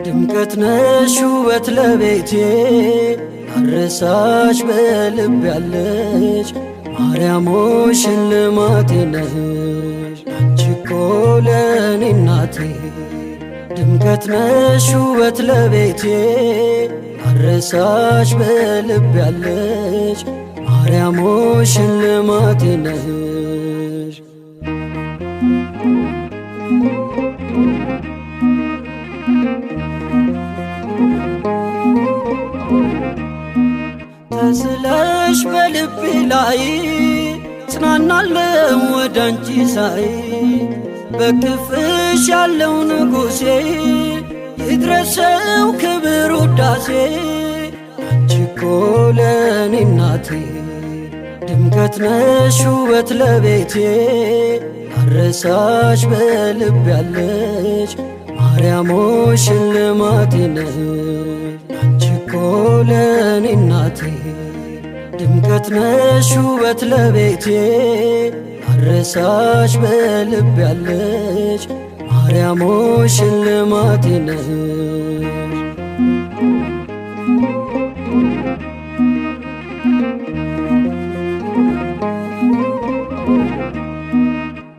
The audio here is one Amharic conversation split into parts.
ድምቀት ነሽ ውበት ለቤቴ አረሳሽ በልብ ያለሽ ማርያም ሆይ ሽልማቴ ነሽ አንቺ እኮ ለኔ እናቴ። ድምቀት ነሽ ውበት ለቤቴ አረሳሽ በልብ ያለሽ ማርያም ሆይ ሽልማቴ ነሽ። ተስለሽ በልቤ ላይ ጽናናለው ወዳንቺ ሳይ በክፍሽ ያለው ንጉሴ ይድረሰው ክብር ውዳሴ አንቺ እኮ ለኔ እናቴ። ድምቀት ነሽ ውበት ለቤቴ አረሳሽ በልብ ያለሽ ማርያም ሆይ ሽልማቴ ነሽ አንቺ እኮ ለኔ እናቴ። ድምቀት ነሽ ውበት ለቤቴ አረሳሽ በልብ ያለሽ ማርያም ሆይ ሽልማቴ ነሽ።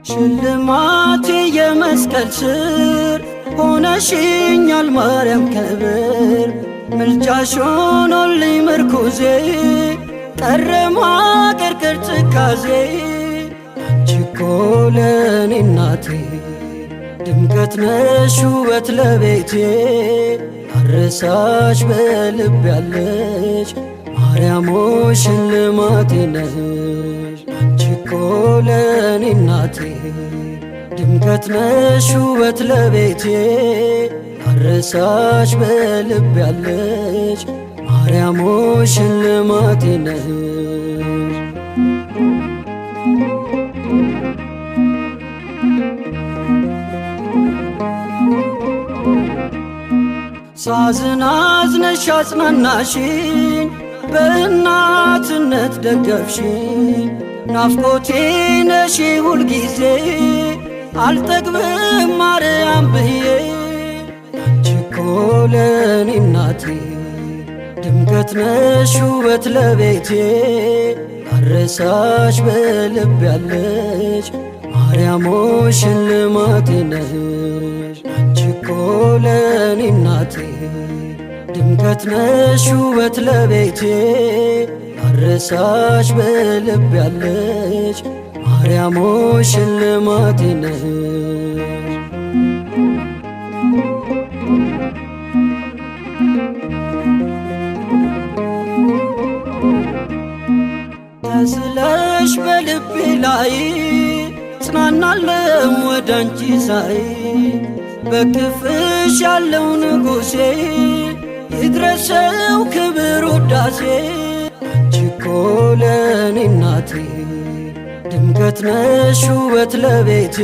ሽልማቴ የመስቀል ስር ሆነሽኛል ማርያም ክብር ምልጃሽ ሆኖልኝ ምርኩዜ ቀረ ማቀርቀር ትካዜ አንቺ እኮ ለኔ እናቴ። ድምቀት ነሽ ውበት ለቤቴ አረሳሽ በልብ ያለሽ ማርያም ሆይ ሽልማቴ ነሽ አንቺ እኮ ለኔ እናቴ። ድምቀት ነሽ ውበት ለቤቴ አረሳሽ በልብ ያለሽ ማርያም ሆይ ሽልማቴ ነሽ። ሳዝን አዝነሽ አጽናናሽኝ በእናትነት ደገፍሽኝ ናፍቆቴ ነሽ ሁልጊዜ አልጠግብም ማርያም ብዬ አንቺ እኮ ለኔ እናቴ። ድምቀት ነሽ ውበት ለቤቴ አረሳሽ በልብ ያለሽ ማርያም ሆይ ሽልማቴ ነሽ አንቺ እኮ ለኔ እናቴ። ድምቀት ነሽ ውበት ለቤቴ አረሳሽ በልብ ያለሽ ማርያም ሆይ ሽልማቴ ነሽ። ተስለሽ በልቤ ላይ ጽናናለው ወዳንቺ ሳይ በክፍሽ ያለው ንጉሴ ይድረሰው ክብር ውዳሴ አንቺ እኮ ለኔ እናቴ። ድምቀት ነሽ ውበት ለቤቴ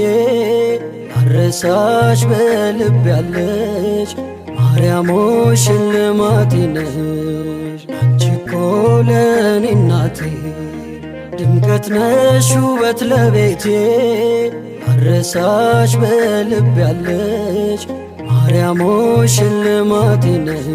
አረሳሽ በልብ ያለሽ ማርያም ሆይ ሽልማቴ ነሽ አንቺ እኮ ለኔ እናቴ። ድምቀት ነሽ ውበት ለቤቴ አረሳሽ በልብ ያለሽ ማርያም ሆይ ሽልማቴ ነሽ።